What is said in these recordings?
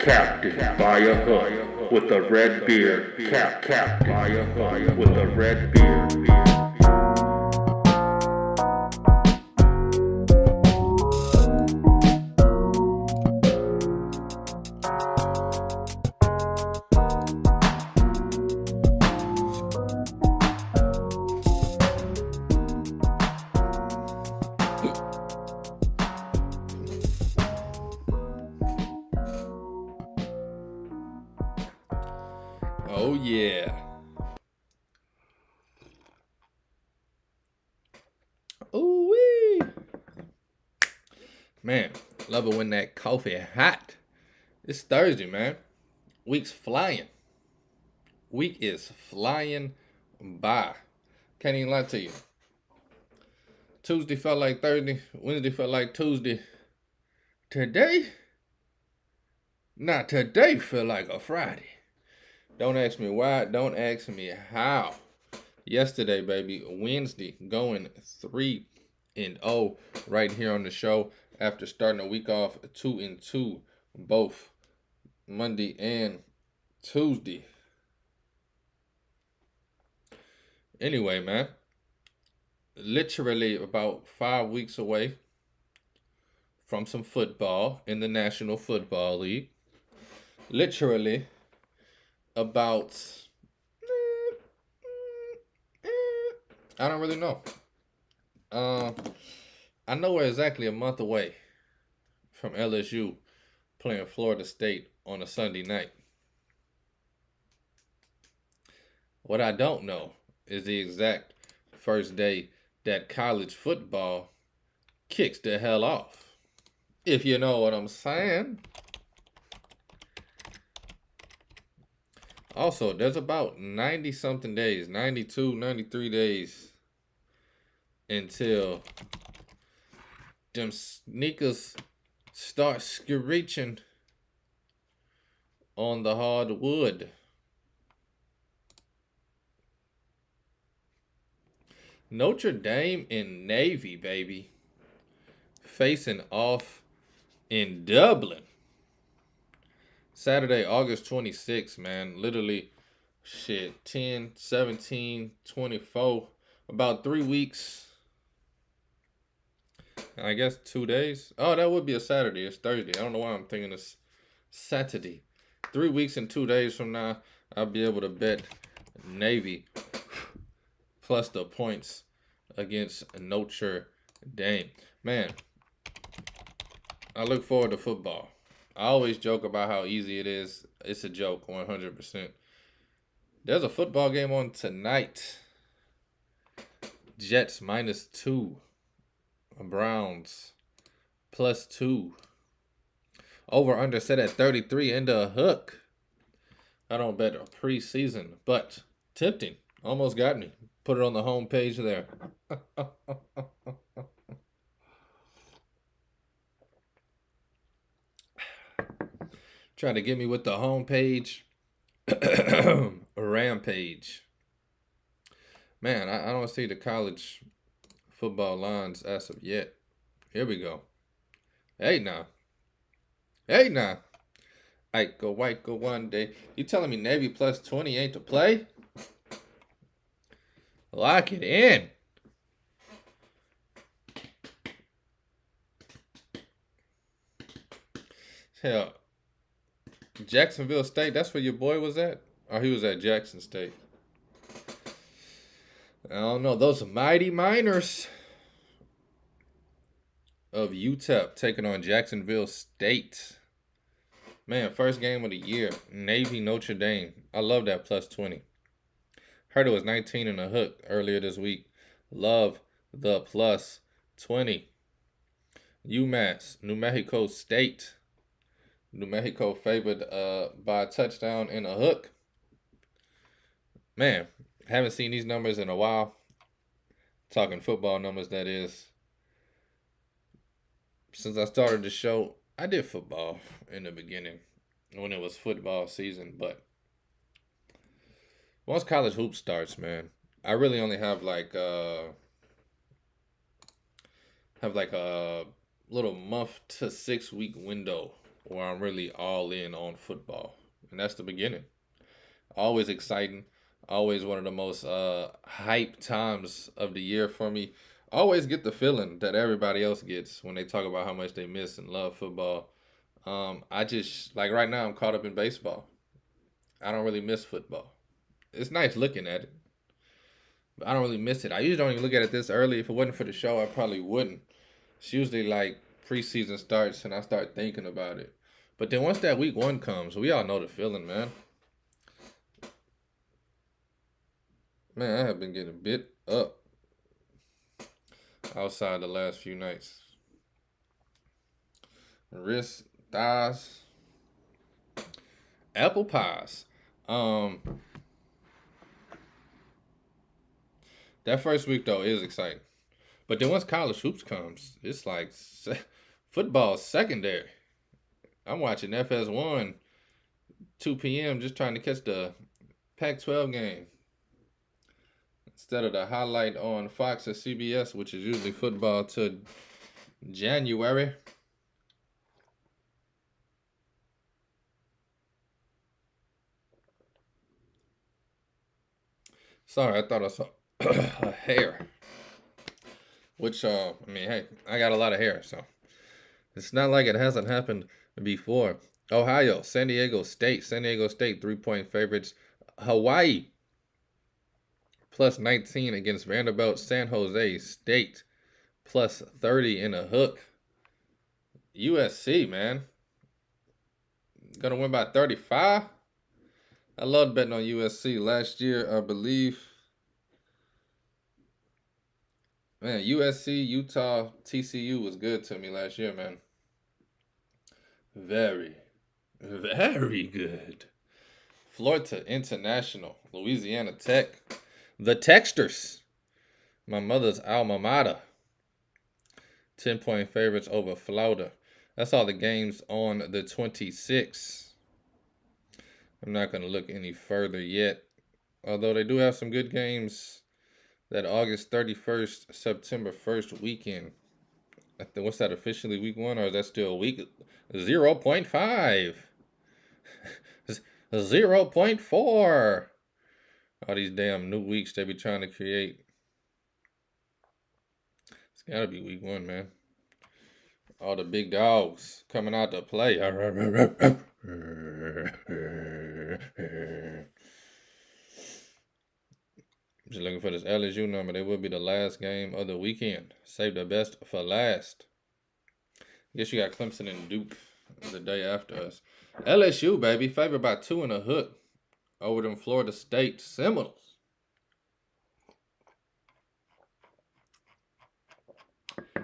captive by a hook with a red beard. Captive by a hook with a red beard. Oh yeah. Ooh wee. Man, love it when that coffee hot. It's Thursday, man. Week's flying. Week is flying by. Can't even lie to you. Tuesday felt like Thursday. Wednesday felt like Tuesday. Today? Not today feel like a Friday. Don't ask me why. Don't ask me how. Yesterday, baby, Wednesday, going 3-0 right here on the show after starting the week off 2-2, both Monday and Tuesday. Anyway, man, literally about 5 weeks away from some football in the National Football League. Literally about, I don't really know. I know we're exactly a month away from LSU playing Florida State on a Sunday night. What I don't know is the exact first day that college football kicks the hell off. If you know what I'm saying. Also, there's about 90 something days, 92, 93 days until them sneakers start screeching on the hardwood. Notre Dame and Navy, baby, facing off in Dublin. Saturday, August 26th, man. Literally, 10, 17, 24. About 3 weeks. I guess 2 days. Oh, that would be a Saturday. It's Thursday. I don't know why I'm thinking it's Saturday. 3 weeks and 2 days from now, I'll be able to bet Navy plus the points against Notre Dame. Man, I look forward to football. I always joke about how easy it is. It's a joke, 100%. There's a football game on tonight. Jets -2. Browns +2. Over under set at 33 and a hook. I don't bet a preseason, but tempting. Almost got me. Put it on the home page there. Trying to get me with the homepage. Rampage. Man, I don't see the college football lines as of yet. Here we go. Hey now. Ike go white go one day. You telling me Navy +20 ain't to play? Lock it in. Hell, Jacksonville State, that's where your boy was at? Or he was at Jackson State? I don't know. Those mighty Miners of UTEP taking on Jacksonville State. Man, first game of the year. Navy Notre Dame. I love that +20. Heard it was 19 and a hook earlier this week. Love the +20. UMass, New Mexico State. New Mexico favored by a touchdown and a hook. Man, haven't seen these numbers in a while. Talking football numbers, that is. Since I started the show, I did football in the beginning when it was football season, but once college hoops starts, man, I really only have like a little month to 6 week window where I'm really all in on football. And that's the beginning. Always exciting. Always one of the most hype times of the year for me. Always get the feeling that everybody else gets when they talk about how much they miss and love football. I just, like right now, I'm caught up in baseball. I don't really miss football. It's nice looking at it, but I don't really miss it. I usually don't even look at it this early. If it wasn't for the show, I probably wouldn't. It's usually like preseason starts and I start thinking about it. But then once that week one comes, we all know the feeling, man. Man, I have been getting bit up outside the last few nights. Wrists, thighs, apple pies. That first week though is exciting. But then once college hoops comes, it's like football secondary. I'm watching FS1 2 p.m. just trying to catch the Pac-12 game instead of the highlight on Fox or CBS, which is usually football to January. Sorry, I thought I saw a hair. Which, I mean, hey, I got a lot of hair, so it's not like it hasn't happened before. Ohio, San Diego State, 3-point favorites. Hawaii, plus 19 against Vanderbilt. San Jose State, plus 30 in a hook. USC, man, gonna win by 35. I loved betting on USC last year, I believe. Man, USC, Utah, TCU was good to me last year, man. Very, very good. Florida International, Louisiana Tech, the Texters, my mother's alma mater. 10-point favorites over Florida. That's all the games on the 26th. I'm not going to look any further yet, although they do have some good games that August 31st, September 1st weekend. What's that, officially week 1, or is that still week 0.5? 0.4. All these damn new weeks they be trying to create. It's got to be week 1, man. All the big dogs coming out to play. Just looking for this LSU number. They will be the last game of the weekend. Save the best for last. Guess you got Clemson and Duke the day after us. LSU, baby, favored by 2 and a hook over them Florida State Seminoles.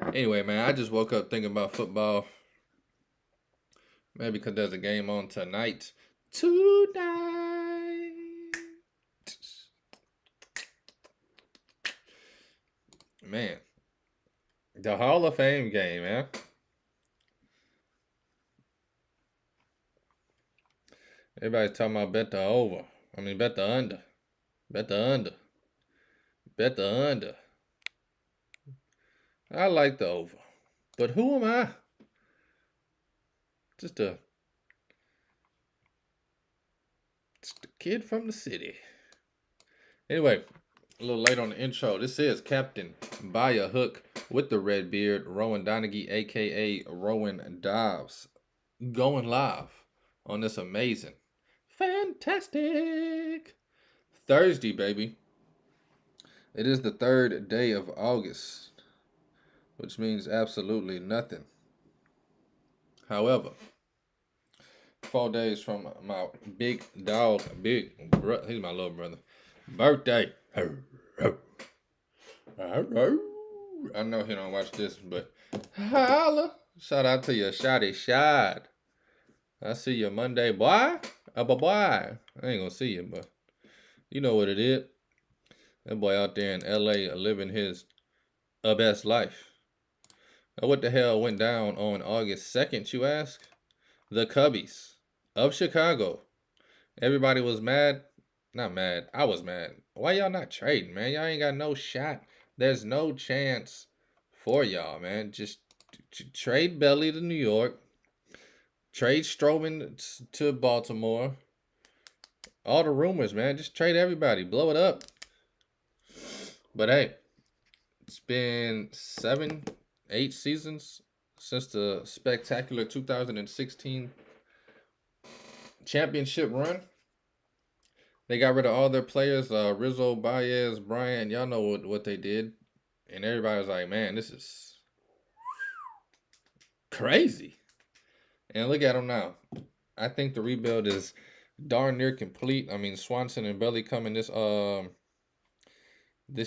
Anyway, man, I just woke up thinking about football. Maybe because there's a game on tonight. Man, the Hall of Fame game, man. Everybody's talking about bet the over. I mean, bet the under. Bet the under. Bet the under. I like the over. But who am I? Just a kid from the city. Anyway, a little late on the intro. This is Captain by a Hook with the red beard, Rowan Donaghy, a.k.a. Rowan Dobbs, going live on this amazing, fantastic Thursday, baby. It is the 3rd day of August, which means absolutely nothing. However, 4 days from my big dog, he's my little brother, birthday. I know he don't watch this, but holla. Shout out to your shotty shot. I see you Monday, boy. Boy. I ain't gonna see you, but you know what it is. That boy out there in LA living his best life. Now, what the hell went down on August 2nd, you ask? The Cubbies of Chicago. Everybody was mad. Not mad. I was mad. Why y'all not trading, man? Y'all ain't got no shot. There's no chance for y'all, man. Just trade Belly to New York. Trade Strowman to Baltimore. All the rumors, man. Just trade everybody. Blow it up. But hey, it's been 7, 8 seasons since the spectacular 2016 championship run. They got rid of all their players, Rizzo, Baez, Bryant. Y'all know what they did. And everybody was like, man, this is crazy. And look at them now. I think the rebuild is darn near complete. I mean, Swanson and Belly coming this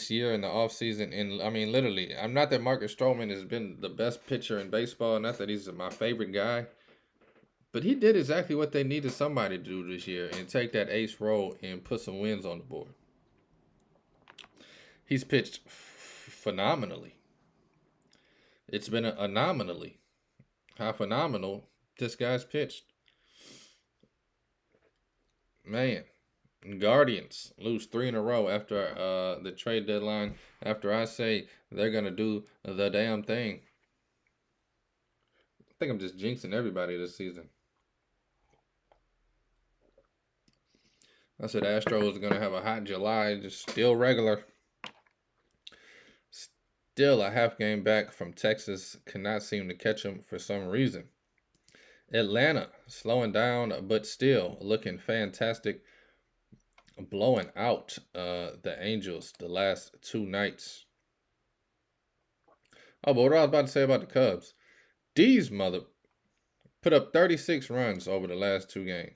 year in the offseason. And I mean, literally, I'm not that Marcus Stroman has been the best pitcher in baseball. Not that he's my favorite guy. But he did exactly what they needed somebody to do this year and take that ace role and put some wins on the board. He's pitched phenomenally. It's been anomaly how phenomenal this guy's pitched. Man, Guardians lose 3 in a row after the trade deadline. After I say they're going to do the damn thing. I think I'm just jinxing everybody this season. I said Astros are going to have a hot July, just still regular. Still a half game back from Texas. Cannot seem to catch them for some reason. Atlanta slowing down, but still looking fantastic. Blowing out the Angels the last 2 nights. Oh, but what I was about to say about the Cubs. D's mother put up 36 runs over the last 2 games.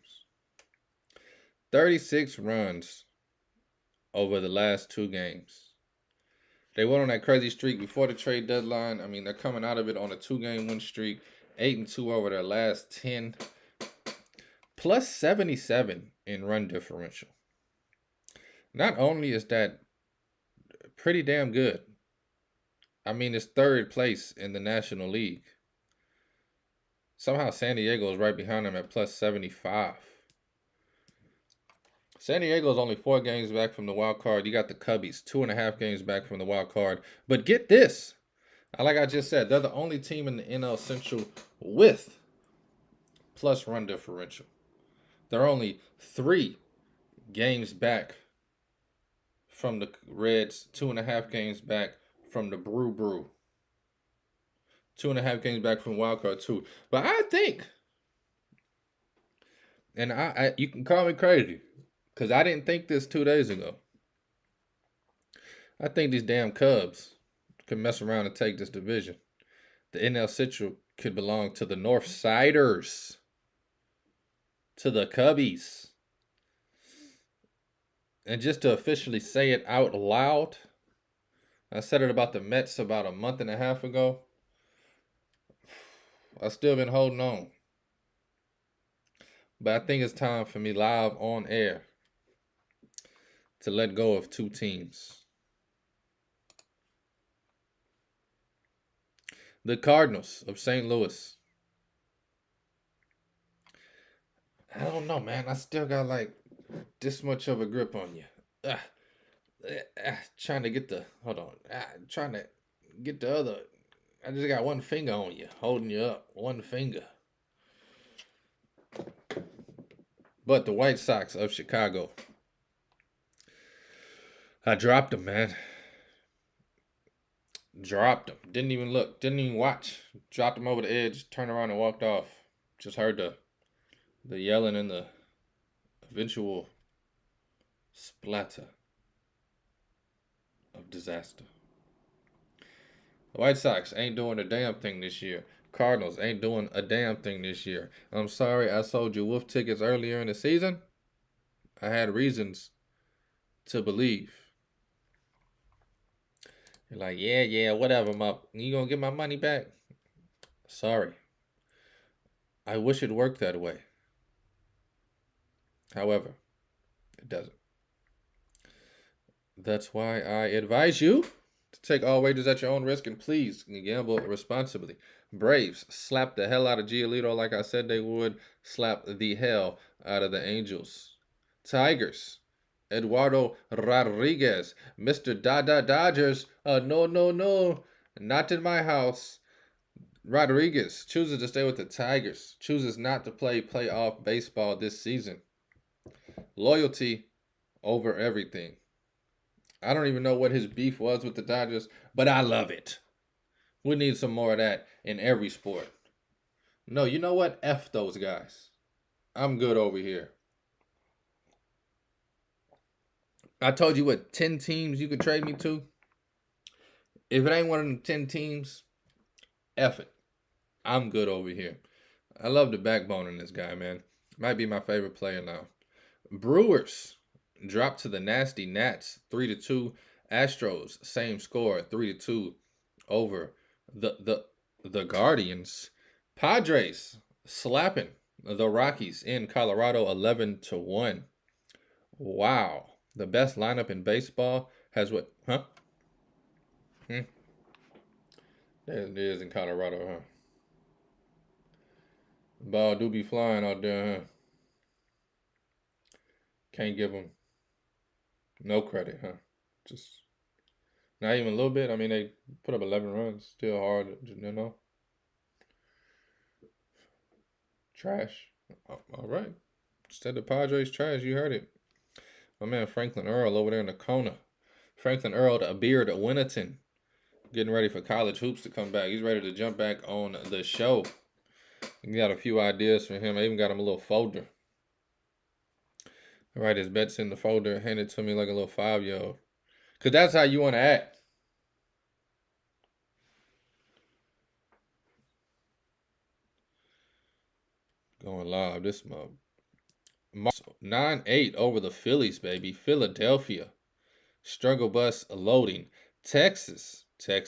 36 runs over the last 2 games. They went on that crazy streak before the trade deadline. I mean, they're coming out of it on a 2-game win streak. 8-2 over their last 10. Plus 77 in run differential. Not only is that pretty damn good. I mean, it's 3rd place in the National League. Somehow San Diego is right behind them at plus 75. San Diego's only 4 games back from the wild card. You got the Cubbies, 2.5 games back from the wild card. But get this. Like I just said, they're the only team in the NL Central with plus run differential. They're only 3 games back from the Reds, 2.5 games back from the Brew. 2.5 games back from wild card 2. But I think, and I you can call me crazy, because I didn't think this 2 days ago. I think these damn Cubs could mess around and take this division. The NL Central could belong to the North Siders. To the Cubbies. And just to officially say it out loud, I said it about the Mets about a month and a half ago. I've still been holding on. But I think it's time for me live on air to let go of 2 teams. The Cardinals of St. Louis. I don't know, man. I still got like this much of a grip on you. Trying to get the, hold on. Trying to get the other. I just got 1 finger on you, holding you up. 1 finger. But the White Sox of Chicago. I dropped them, man. Dropped them. Didn't even look. Didn't even watch. Dropped them over the edge. Turned around and walked off. Just heard the yelling and the eventual splatter of disaster. The White Sox ain't doing a damn thing this year. Cardinals ain't doing a damn thing this year. I'm sorry I sold you wolf tickets earlier in the season. I had reasons to believe. You're like, yeah, whatever, you gonna get my money back? Sorry. I wish it worked that way. However, it doesn't. That's why I advise you to take all wagers at your own risk and please gamble responsibly. Braves slapped the hell out of Giolito like I said they would. Slap the hell out of the Angels. Tigers. Eduardo Rodriguez. Mr. Dodgers. No. Not in my house. Rodriguez chooses to stay with the Tigers, chooses not to play playoff baseball this season. Loyalty over everything. I don't even know what his beef was with the Dodgers, but I love it. We need some more of that in every sport. No, you know what? F those guys. I'm good over here. I told you what 10 teams you could trade me to. If it ain't one of them 10 teams, F it. I'm good over here. I love the backbone in this guy, man. Might be my favorite player now. Brewers dropped to the nasty Nats 3-2. Astros, same score, 3-2 over the Guardians. Padres slapping the Rockies in Colorado 11-1. Wow. The best lineup in baseball has what? Huh? There it is in Colorado, huh? Ball do be flying out there, huh? Can't give them no credit, huh? Just not even a little bit. I mean, they put up 11 runs. Still hard, you know. Trash. All right. Instead of Padres trash, you heard it. My man Franklin Earl over there in the corner. Franklin Earl, the beard of Winterton. Getting ready for college hoops to come back. He's ready to jump back on the show. We got a few ideas for him. I even got him a little folder. All right, his bets in the folder. Hand it to me like a little 5-year-old. Because that's how you want to act. Going live this month. 9-8 over the Phillies, baby. Philadelphia. Struggle bus loading. Texas did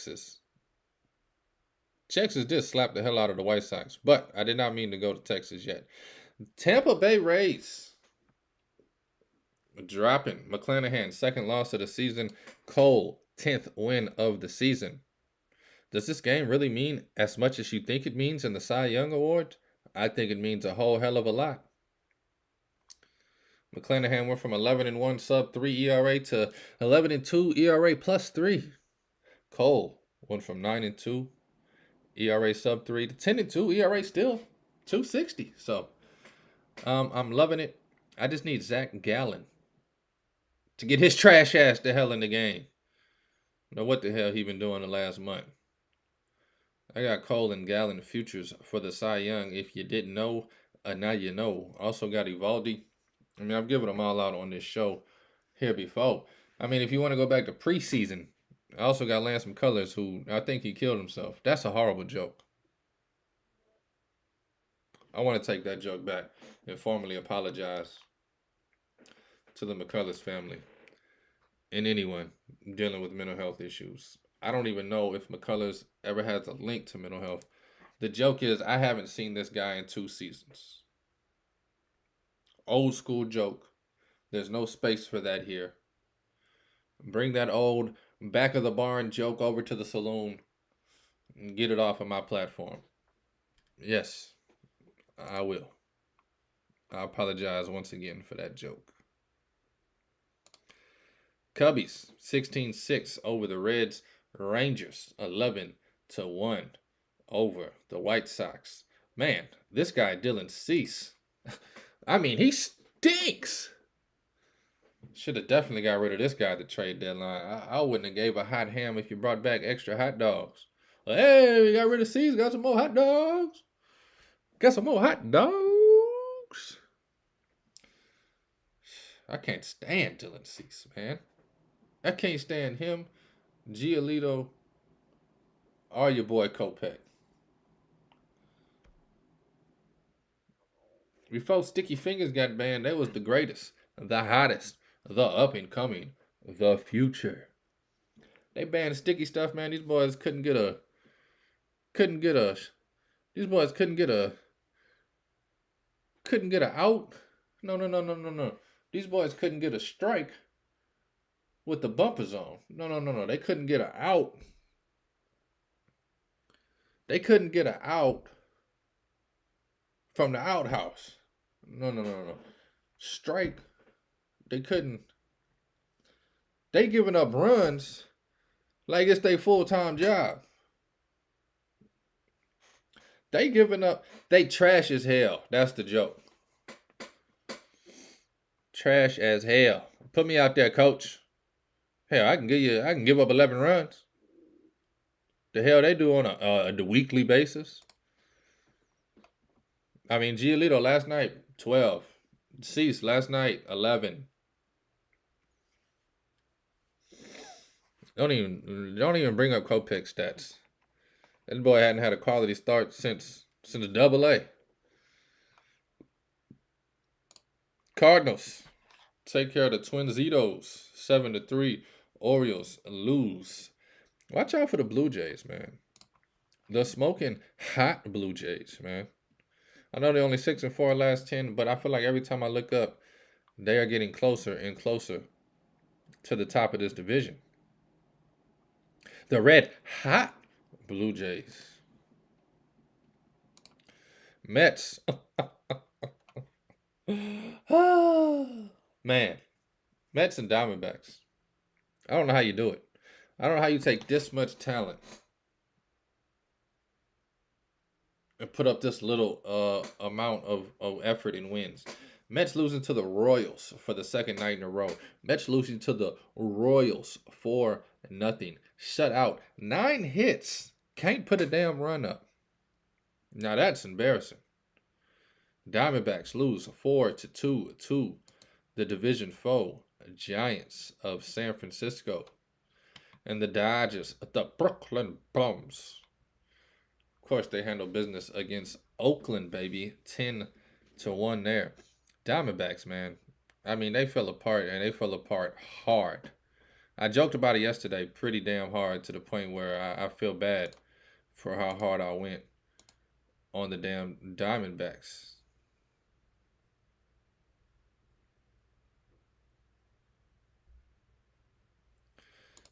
slap the hell out of the White Sox, but I did not mean to go to Texas yet. Tampa Bay Rays dropping. McClanahan, second loss of the season. Cole, 10th win of the season. Does this game really mean as much as you think it means in the Cy Young Award? I think it means a whole hell of a lot. McClanahan went from 11-1 sub-3 ERA to 11-2 ERA +3. Cole went from 9-2 ERA sub-3 to 10-2 ERA still 260. So I'm loving it. I just need Zach Gallen to get his trash ass the hell in the game. Know what the hell he been doing the last month. I got Cole and Gallen futures for the Cy Young. If you didn't know, now you know. Also got Evaldi. I mean, I've given them all out on this show here before. I mean, if you want to go back to preseason, I also got Lance McCullers, who I think he killed himself. That's a horrible joke. I want to take that joke back and formally apologize to the McCullers family and anyone dealing with mental health issues. I don't even know if McCullers ever has a link to mental health. The joke is I haven't seen this guy in 2 seasons. Old school joke. There's no space for that here. Bring that old back of the barn joke over to the saloon and get it off of my platform. Yes, I will. I apologize once again for that joke. Cubbies 16-6 over the Reds. Rangers 11-1 over the White Sox. Man, this guy Dylan Cease. I mean, he stinks. Should have definitely got rid of this guy at the trade deadline. I wouldn't have gave a hot ham if you brought back extra hot dogs. Well, hey, we got rid of Cease. Got some more hot dogs. Got some more hot dogs. I can't stand Dylan Cease, man. I can't stand him, Giolito, or your boy Kopech. Before Sticky Fingers got banned, they was the greatest, the hottest, the up and coming, the future. They banned sticky stuff, man. These boys couldn't get a out. No. These boys couldn't get a strike with the bumpers on. No. They couldn't get an out. They couldn't get an out from the outhouse. No. Strike. They couldn't. They giving up runs like it's their full-time job. They giving up. They trash as hell. That's the joke. Trash as hell. Put me out there, coach. Hell, I can give up 11 runs. The hell they do on a weekly basis. I mean, Giolito last night 12. Cease last night 11. Don't even bring up Kopech stats. That boy hadn't had a quality start since Double A. Cardinals take care of the Twinsitos 7-3. Orioles lose. Watch out for the Blue Jays, man. The smoking hot Blue Jays, man. I know they're only 6-4 last 10, but I feel like every time I look up, they are getting closer and closer to the top of this division. The red hot Blue Jays. Mets. Man. Mets and Diamondbacks. I don't know how you do it. I don't know how you take this much talent and put up this little amount of effort and wins. Mets losing to the Royals for the second night in a row. Mets losing to the Royals 4-0. Shut out. 9 hits. Can't put a damn run up. Now that's embarrassing. Diamondbacks lose 4-2 to the division foe, Giants of San Francisco. And the Dodgers, the Brooklyn Bums. Of course, they handle business against Oakland, baby. 10-1 there. Diamondbacks, man. I mean, they fell apart, and they fell apart hard. I joked about it yesterday pretty damn hard to the point where I feel bad for how hard I went on the damn Diamondbacks.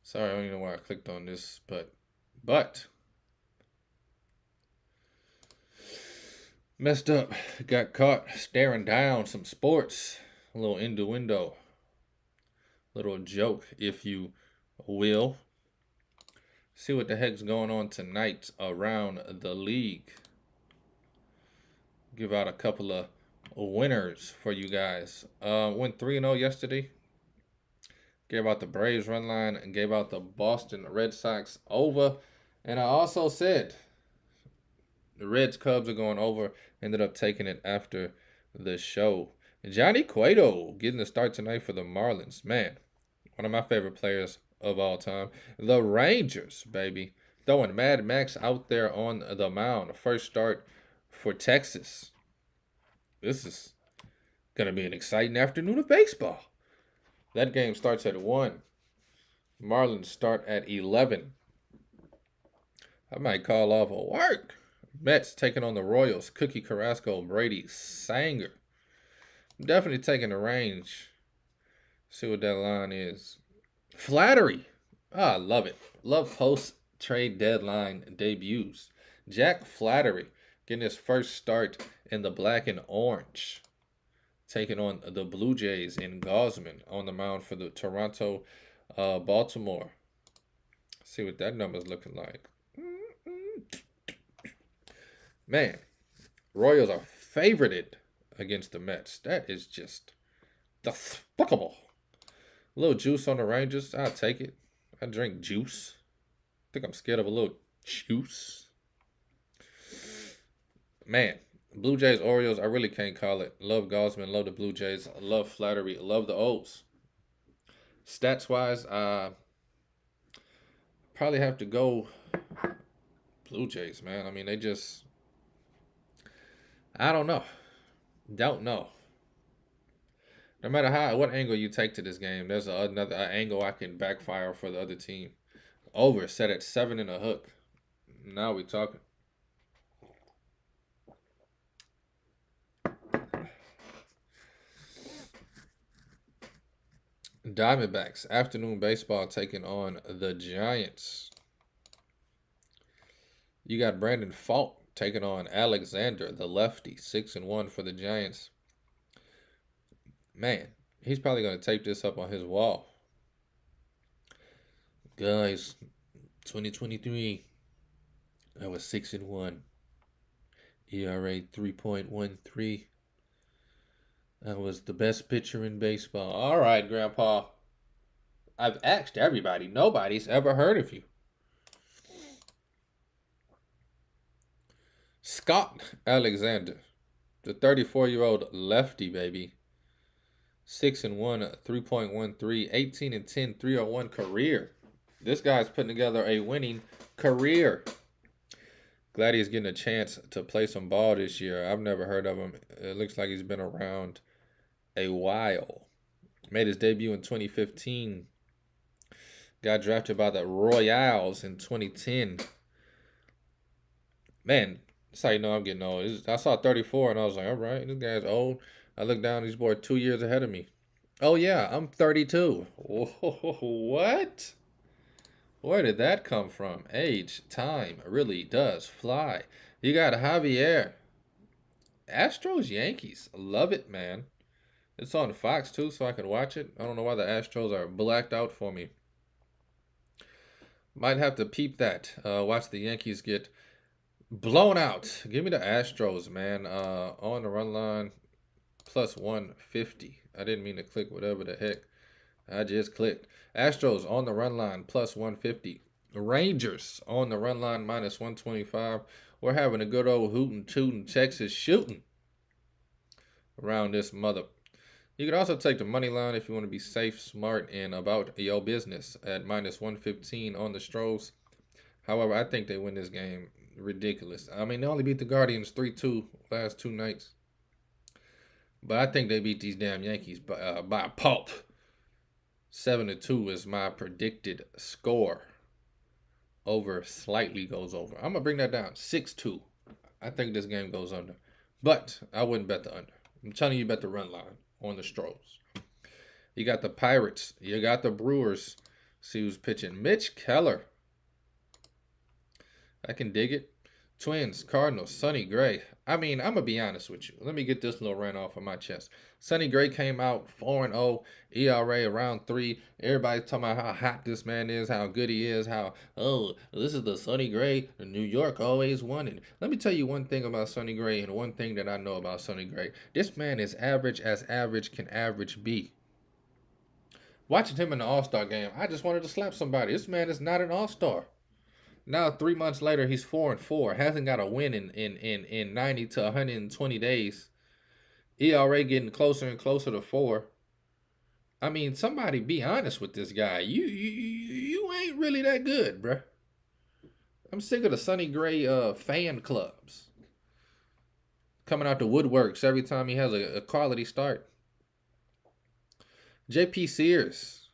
Sorry, I don't even know why I clicked on this, but messed up. Got caught staring down some sports. A little innuendo. Little joke, if you will. See what the heck's going on tonight around the league. Give out a couple of winners for you guys. Went 3-0 yesterday. Gave out the Braves run line and gave out the Boston Red Sox over. And I also said the Reds Cubs are going over. Ended up taking it after the show. Johnny Cueto getting the start tonight for the Marlins. Man, one of my favorite players of all time. The Rangers, baby. Throwing Mad Max out there on the mound. First start for Texas. This is going to be an exciting afternoon of baseball. That game starts at 1. Marlins start at 11. I might call off of work. Mets taking on the Royals. Cookie Carrasco, Brady Sanger. I'm definitely taking the range. See what that line is. Flattery. I love it. Love post-trade deadline debuts. Jack Flattery getting his first start in the black and orange. Taking on the Blue Jays in Gausman on the mound for the Toronto, Baltimore. See what that number's looking like. Man, Royals are favorited against the Mets. That is just despicable. A little juice on the Rangers. I'll take it. I drink juice. I think I'm scared of a little juice. Man, Blue Jays, Orioles, I really can't call it. Love Gausman, love the Blue Jays, love Flattery, love the O's. Stats-wise, probably have to go Blue Jays, man. I mean, they just, I don't know. Don't know. No matter what angle you take to this game, there's another angle I can backfire for the other team. Over, set at 7 and a hook. Now we talking. Diamondbacks, afternoon baseball taking on the Giants. You got Brandon Falk taking on Alexander, the lefty, 6-1 for the Giants. Man, he's probably going to tape this up on his wall. Guys, 2023, I was 6-1. ERA 3.13. That was the best pitcher in baseball. All right, Grandpa. I've asked everybody. Nobody's ever heard of you. Scott Alexander, the 34-year-old lefty, baby. 6-1, 3.13, 18-10, 301 career. This guy's putting together a winning career. Glad he's getting a chance to play some ball this year. I've never heard of him. It looks like he's been around a while. Made his debut in 2015. Got drafted by the Royals in 2010. Man, that's how you know I'm getting old. I saw 34 and I was like, all right, this guy's old. I looked down, he's boy 2 years ahead of me. Oh yeah, I'm 32. Whoa, what? Where did that come from? Age, time really does fly. You got Javier. Astros, Yankees. Love it, man. It's on Fox too, so I can watch it. I don't know why the Astros are blacked out for me. Might have to peep that. Watch the Yankees get blown out. Give me the Astros, man. On the run line, plus 150. I didn't mean to click whatever the heck. I just clicked. Astros on the run line, plus 150. Rangers on the run line, minus 125. We're having a good old hootin' tootin' Texas shooting around this mother. You could also take the money line if you want to be safe, smart, and about your business at minus 115 on the Stros. However, I think they win this game. Ridiculous. I mean, they only beat the Guardians 3-2 last 2 nights. But I think they beat these damn Yankees by a pulp. 7-2 is my predicted score. Over slightly goes over. I'm going to bring that down. 6-2. I think this game goes under. But I wouldn't bet the under. I'm telling you, bet the run line on the Stros. You got the Pirates. You got the Brewers. See who's pitching. Mitch Keller. I can dig it. Twins, Cardinals, Sonny Gray. I mean, I'm going to be honest with you. Let me get this little rant off of my chest. Sonny Gray came out 4-0, ERA around 3. Everybody's talking about how hot this man is, how good he is, how, oh, this is the Sonny Gray. New York always won it. Let me tell you one thing about Sonny Gray and one thing that I know about Sonny Gray. This man is average as average can average be. Watching him in the All-Star game, I just wanted to slap somebody. This man is not an All-Star. Now, 3 months later, he's 4-4. Hasn't got a win in 90 to 120 days. ERA getting closer and closer to 4. I mean, somebody be honest with this guy. You ain't really that good, bruh. I'm sick of the Sonny Gray fan clubs coming out the woodworks every time he has a quality start. J.P. Sears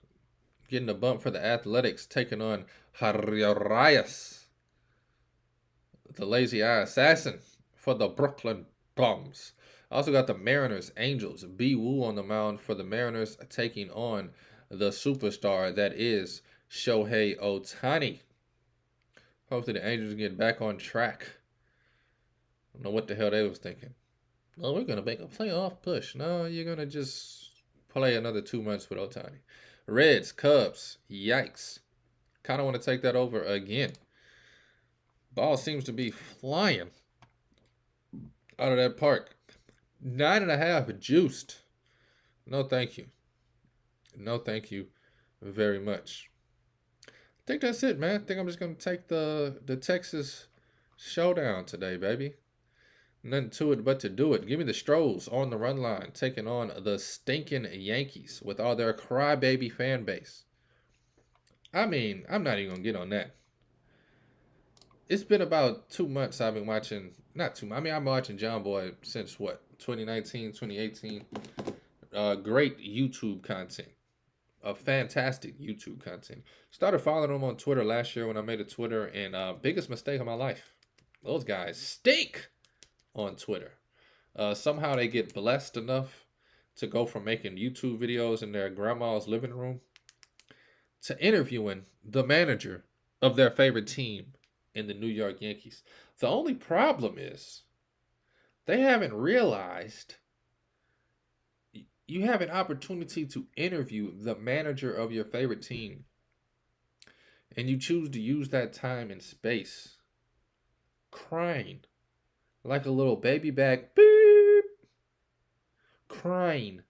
getting a bump for the Athletics, taking on Arias, the lazy eye assassin for the Brooklyn Bums. Also got the Mariners, Angels, B. Woo on the mound for the Mariners, taking on the superstar that is Shohei Ohtani. Hopefully the Angels get back on track. I don't know what the hell they was thinking. Oh, we're going to make a playoff push. No, you're going to just play another 2 months with Ohtani. Reds, Cubs, yikes. Kind of want to take that over again. Ball seems to be flying out of that park. 9.5 juiced. No, thank you. No, thank you very much. I think that's it, man. I think I'm just going to take the Texas showdown today, baby. Nothing to it but to do it. Give me the Stros on the run line, taking on the stinking Yankees with all their crybaby fan base. I mean, I'm not even going to get on that. It's been about 2 months I've been watching, not 2 months, I mean, I've been watching John Boy since what, 2019, 2018. Great YouTube content. Fantastic YouTube content. Started following him on Twitter last year when I made a Twitter, and biggest mistake of my life. Those guys stink on Twitter. Somehow they get blessed enough to go from making YouTube videos in their grandma's living room to interviewing the manager of their favorite team in the New York Yankees. The only problem is they haven't realized you have an opportunity to interview the manager of your favorite team, and you choose to use that time and space crying like a little baby back, beep, crying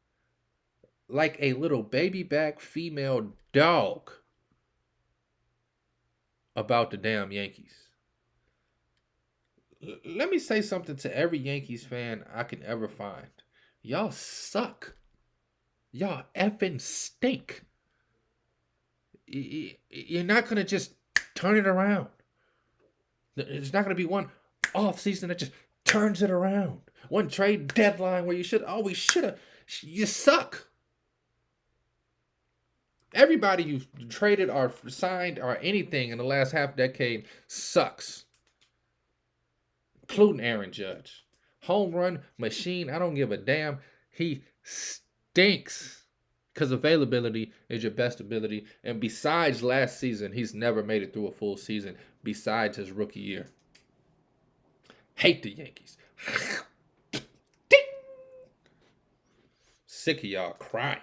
like a little baby back female dog about the damn Yankees. Let me say something to every Yankees fan I can ever find. Y'all suck. Y'all effing stink. You're not going to just turn it around. There's not going to be one off season that just turns it around. One trade deadline where you should have. You suck. Everybody you've traded or signed or anything in the last half decade sucks. Including Aaron Judge. Home run machine, I don't give a damn. He stinks. Because availability is your best ability. And besides last season, he's never made it through a full season besides his rookie year. Hate the Yankees. Ding! Sick of y'all crying.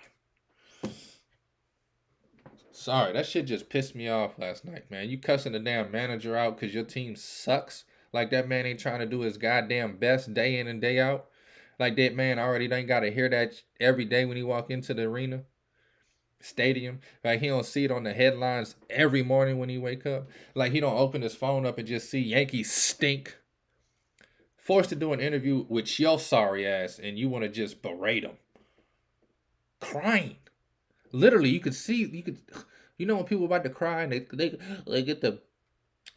Sorry, that shit just pissed me off last night, man. You cussing the damn manager out because your team sucks? Like that man ain't trying to do his goddamn best day in and day out? Like that man already ain't got to hear that every day when he walk into the arena, stadium. Like he don't see it on the headlines every morning when he wake up. Like he don't open his phone up and just see Yankees stink. Forced to do an interview with your sorry ass and you want to just berate him. Crying. Literally, you know when people about to cry and they get the,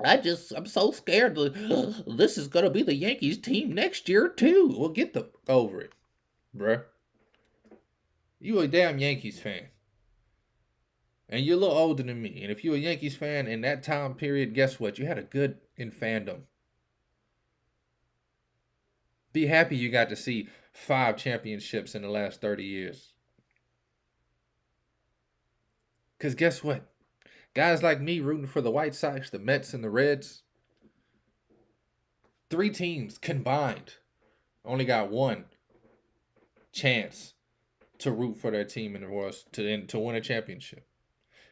I'm so scared. This is going to be the Yankees team next year, too. Well, get over it, bruh. You a damn Yankees fan. And you're a little older than me. And if you're a Yankees fan in that time period, guess what? You had a good in fandom. Be happy you got to see 5 championships in the last 30 years. Because guess what? Guys like me rooting for the White Sox, the Mets, and the Reds, 3 teams combined only got 1 chance to root for their team in the Royals to win a championship.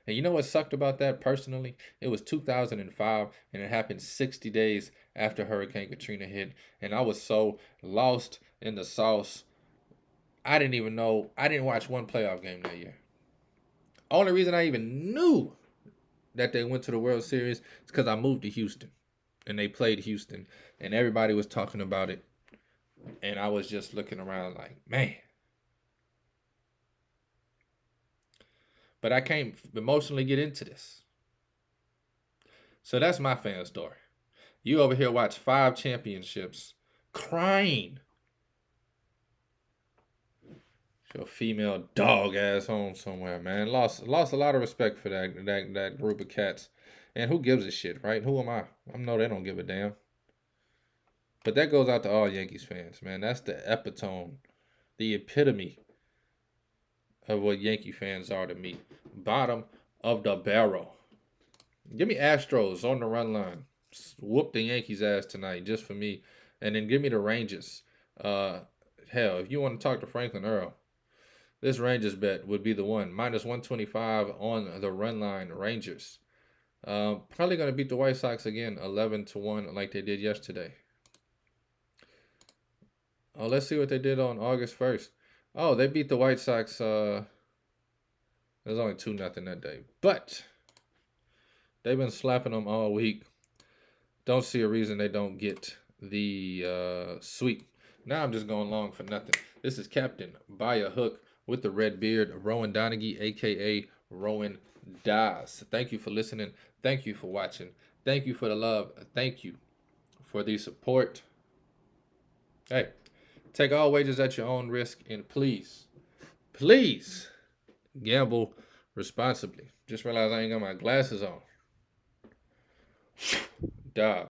And you know what sucked about that personally? It was 2005, and it happened 60 days after Hurricane Katrina hit. And I was so lost in the sauce. I didn't watch 1 playoff game that year. Only reason I even knew that they went to the World Series is because I moved to Houston. And they played Houston. And everybody was talking about it. And I was just looking around like, man. But I can't emotionally get into this. So that's my fan story. You over here watch 5 championships crying. Your female dog ass home somewhere, man. Lost a lot of respect for that group of cats. And who gives a shit, right? Who am I? I know they don't give a damn. But that goes out to all Yankees fans, man. That's the epitome, the epitome of what Yankee fans are to me. Bottom of the barrel. Give me Astros on the run line. Whoop the Yankees ass tonight just for me. And then give me the Rangers. Hell, if you want to talk to Franklin Earl, this Rangers bet would be the one. -125 on the run line Rangers. Probably going to beat the White Sox again 11-1 like they did yesterday. Oh, let's see what they did on August 1st. Oh, they beat the White Sox. It was only 2-0 that day. But they've been slapping them all week. Don't see a reason they don't get the sweep. Now I'm just going long for nothing. This is Captain By a Hook with the red beard, Rowan Donaghy, a.k.a. Rowan Daz. Thank you for listening. Thank you for watching. Thank you for the love. Thank you for the support. Hey, take all wagers at your own risk, and please gamble responsibly. Just realized I ain't got my glasses on. Dog.